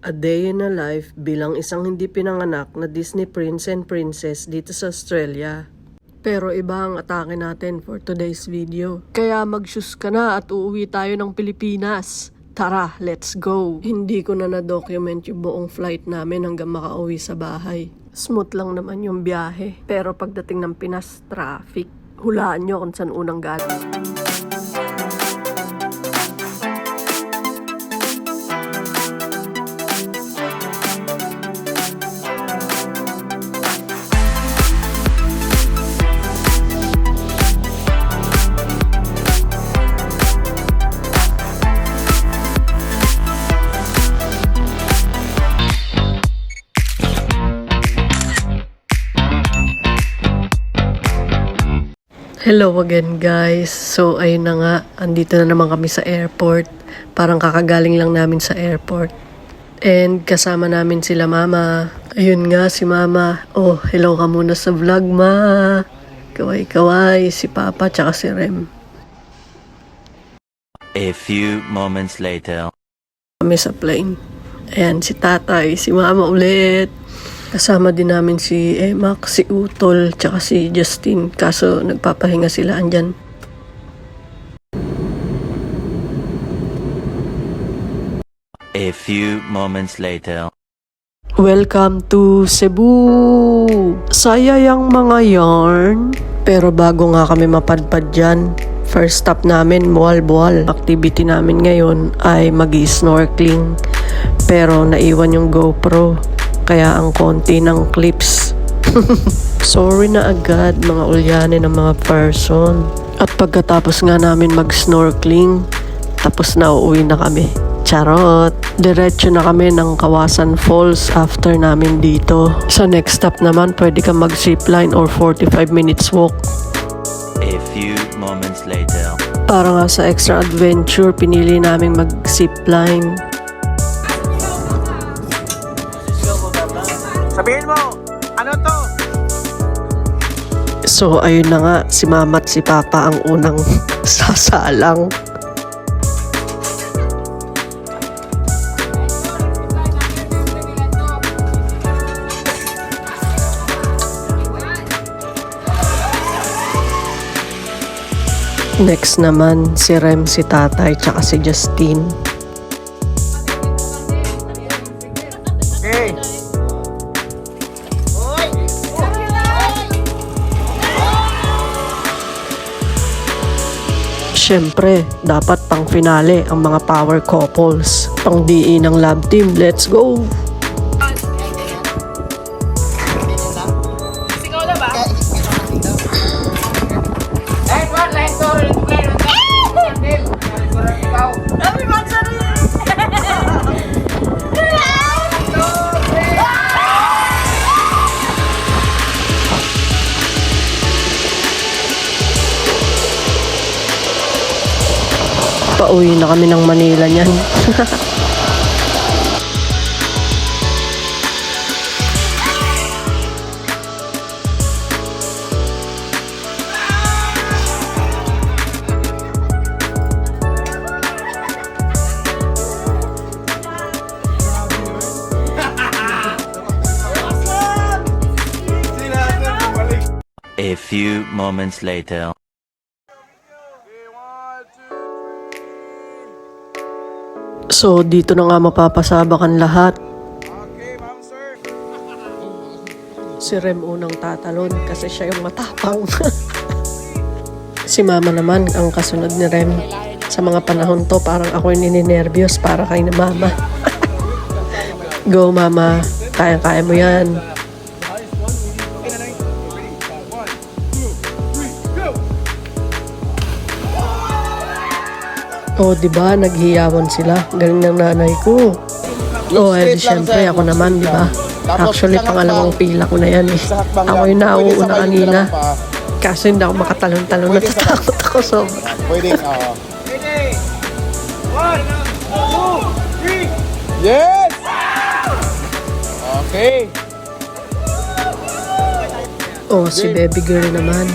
A Day in a Life bilang isang hindi pinanganak na Disney Prince and Princess dito sa Australia. Pero iba ang atake natin for today's video. Kaya mag-shoes ka na at uuwi tayo ng Pilipinas. Tara, let's go! Hindi ko na na-document yung buong flight namin hanggang makauwi sa bahay. Smooth lang naman yung biyahe. Pero pagdating ng Pinas, traffic. Hulaan nyo kung saan unang galing. Hello again guys. So ayun na nga, andito na naman kami sa airport. Parang kakagaling lang namin sa airport. And kasama namin sila mama. Ayun nga si mama. Oh, hello ka muna sa vlog ma. Kaway-kaway, si papa tsaka si Rem. A few moments later. Kami sa plane. Ayan, si tatay, si mama ulit. Kasama din namin si Emak, si Utol, tsaka si Justin. Kaso nagpapahinga sila andyan. A few moments later. Welcome to Cebu! Sayayang mga yarn. Pero bago nga kami mapadpad dyan, first stop namin, Boal-Boal. Activity namin ngayon ay mag-snorkeling. Pero naiwan yung GoPro. Kaya ang konti ng clips. Sorry na agad mga ulyane ng mga person. At pagkatapos nga namin mag-snorkeling, tapos na uuwi na kami. Charot! Diretso na kami ng Kawasan Falls after namin dito. Sa next stop naman, pwede ka mag-zipline or 45 minutes walk. A few moments later. Para nga sa extra adventure, pinili namin mag-zipline. Sabihin mo, ano to? So ayun na nga, si mama at si papa ang unang sasalang. Next naman, si Rem, si tatay, tsaka si Justin. Okay. Siyempre, dapat pang finale ang mga power couples. Pang DE ng love team, let's go! Pauwi na kami ng Manila niyan. A few moments later. So, dito na nga mapapasabakan lahat. Okay, ma'am, sir. Si Rem unang tatalon kasi siya yung matapang. Si mama naman ang kasunod ni Rem. Sa mga panahon to, parang ako yung nininervyos para kay na mama. Go mama, kaya-kaya mo yan. Oh, diba? Naghiyawan sila. Galing ng nanay ko. Oh, eh, siyempre ako naman, diba? Actually, pangalawang pila ko na yan eh. Ako yung nauuna kanina. Kaso hindi ako makatalon-talon. Natatakot ako sobra. Pwede, oo. Ready? 1, 2, 3. Yes! Okay. Oh, si baby girl naman.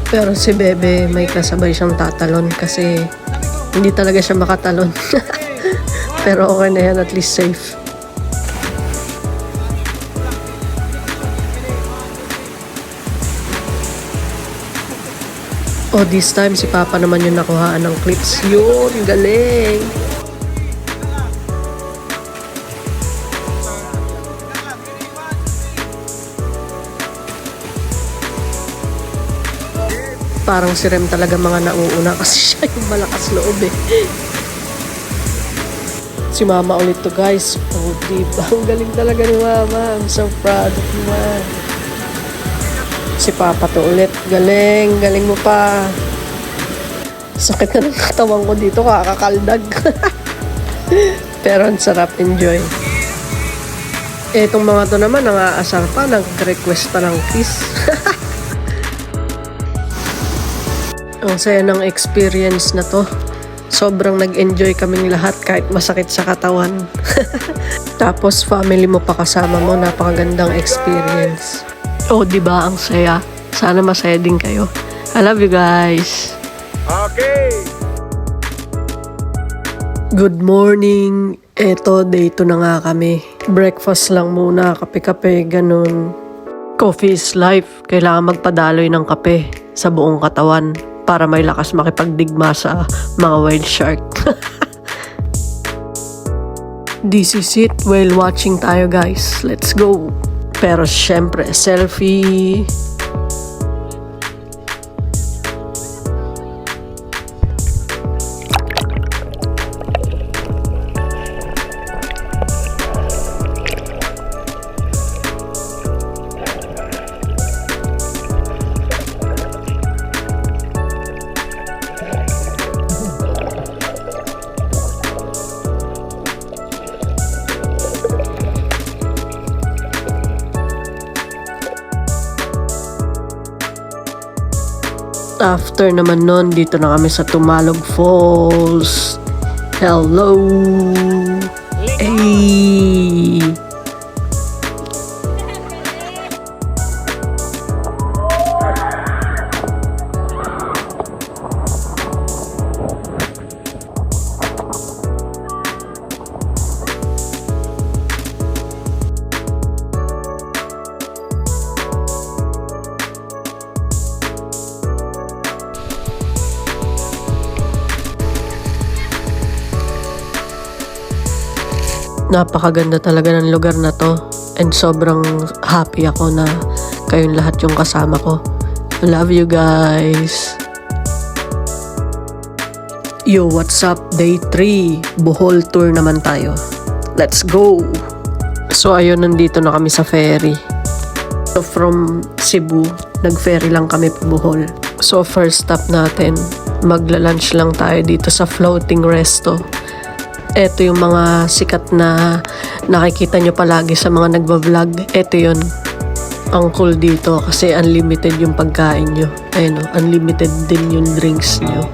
Pero si bebe, may kasabay siyang tatalon kasi hindi talaga siya makatalon. Pero okay na yan, at least safe. Oh, this time si Papa naman yung nakuhaan ng clips. Yun, galing! Parang si Rem talaga mga nauuna kasi siya yung malakas loob eh. Si Mama ulit to guys. Oh, diba? Ang galing talaga ni Mama. I'm so proud of you, man. Si Papa to ulit. Galing. Galing mo pa. Sakit na ng katawan ko dito. Kakakaldag. Pero ang sarap. Enjoy. Etong mga to naman, nangaasar pa. Nag-request pa ng kiss. Ang saya ng experience na to. Sobrang nag-enjoy kaming lahat kahit masakit sa katawan. Tapos family mo pa kasama mo, napakagandang experience. Oh, di ba ang saya? Sana masaya din kayo. I love you guys. Okay. Good morning. Eto, day 2 na nga kami. Breakfast lang muna, kape-kape, ganun. Coffee is life. Kailangan magpadaloy ng kape sa buong katawan para may lakas makipagdigma sa mga wild shark. This is it while watching tayo guys. Let's go. Pero syempre, selfie. After naman nun, dito na kami sa Tumalog Falls. Hello! Hey! Napakaganda talaga ng lugar na to and sobrang happy ako na kayong lahat yung kasama ko. Love you guys! Yo, what's up? Day 3. Bohol tour naman tayo. Let's go! So ayun, nandito na kami sa ferry. So from Cebu, nag-ferry lang kami pa Bohol. So first stop natin, magla-lunch lang tayo dito sa Floating Resto. Ito yung mga sikat na nakikita nyo palagi sa mga nagbablog. Ito yun. Ang cool dito kasi unlimited yung pagkain nyo. Ayun o, unlimited din yung drinks nyo.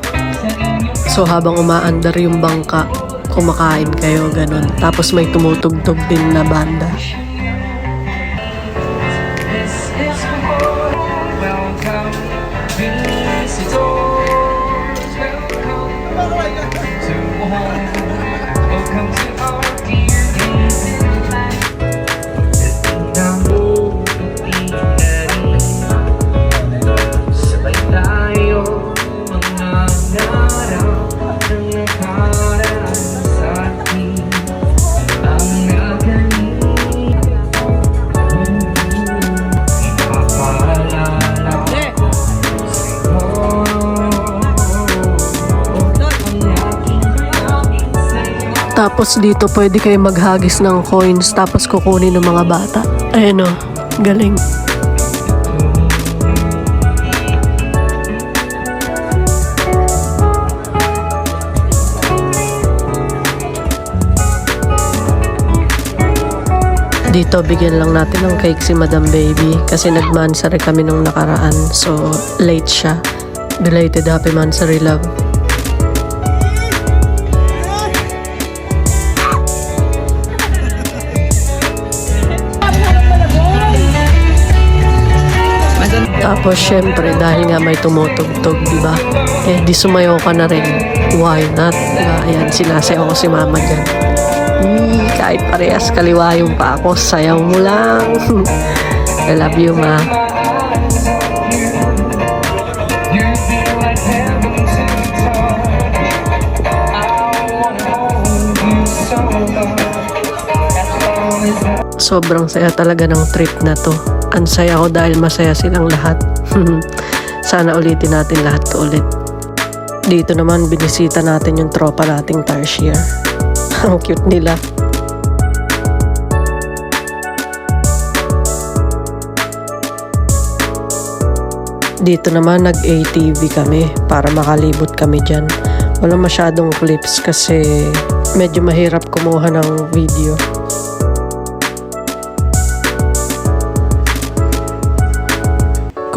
So habang umaandar yung bangka, kumakain kayo, ganun. Tapos may tumutugtog din na banda. Tapos dito pwede kayo maghagis ng coins tapos kukunin ng mga bata. Ayan o, galing. Dito bigyan lang natin ng cake si Madam Baby kasi nagmansari kami nung nakaraan. So late siya. Belated happy mansari love. Tapos syempre dahil nga may tumutugtog, di ba? Eh di sumayaw ka na rin. Why not? Diba? Ayan, sinasayaw ko si Mama dyan. Kahit parehas kaliwa yung pa ako, sayaw mo lang. I love you, Ma. Sobrang saya talaga ng trip na to. Ang saya ko dahil masaya silang lahat. Sana ulitin natin lahat to ulit. Dito naman binisita natin yung tropa nating Tarsier. Ang cute nila. Dito naman nag-ATV kami para makalibot kami dyan. Wala masyadong clips kasi medyo mahirap kumuha ng video.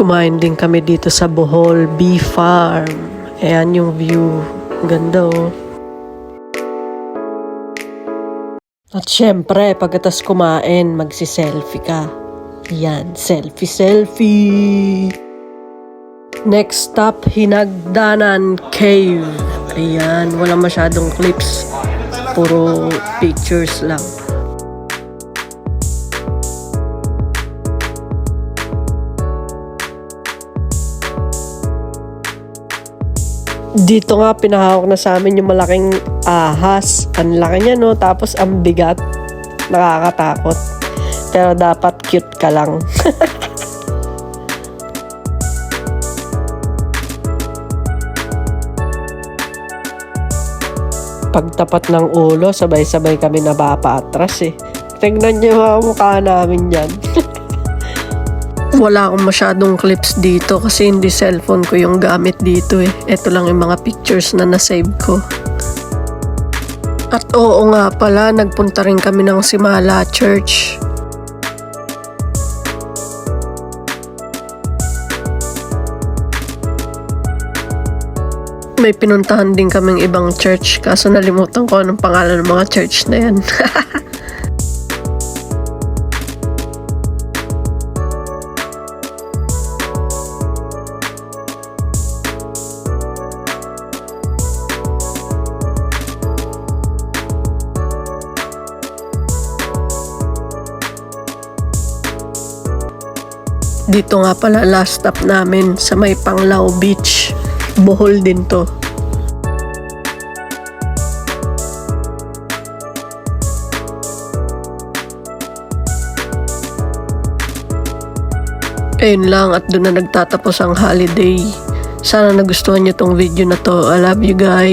Kumain din kami dito sa Bohol Bee Farm. Ayan yung view. Ganda oh. At syempre, pagkatas kumain, magsi-selfie ka. Yan, selfie. Next stop, Hinagdanan Cave. Ayan, wala masyadong clips. Puro pictures lang. Dito nga pinahawak na sa amin yung malaking ahas. Ang laki niya no, tapos ang bigat. Nakakatakot. Pero dapat cute ka lang. Pagtapat ng ulo, sabay-sabay kami napapaatras eh. Tingnan niyo mga mukha namin dyan. Wala akong masyadong clips dito kasi hindi cellphone ko yung gamit dito eh. Ito lang yung mga pictures na nasave ko. At oo nga pala, nagpunta rin kami ng Simala Church. May pinuntahan din kaming ibang church kaso nalimutan ko anong pangalan ng mga church na yan. Dito nga pala last stop namin sa may Panglao Beach. Bohol din to. Ayun lang at doon na nagtatapos ang holiday. Sana nagustuhan nyo tong video na to. I love you guys.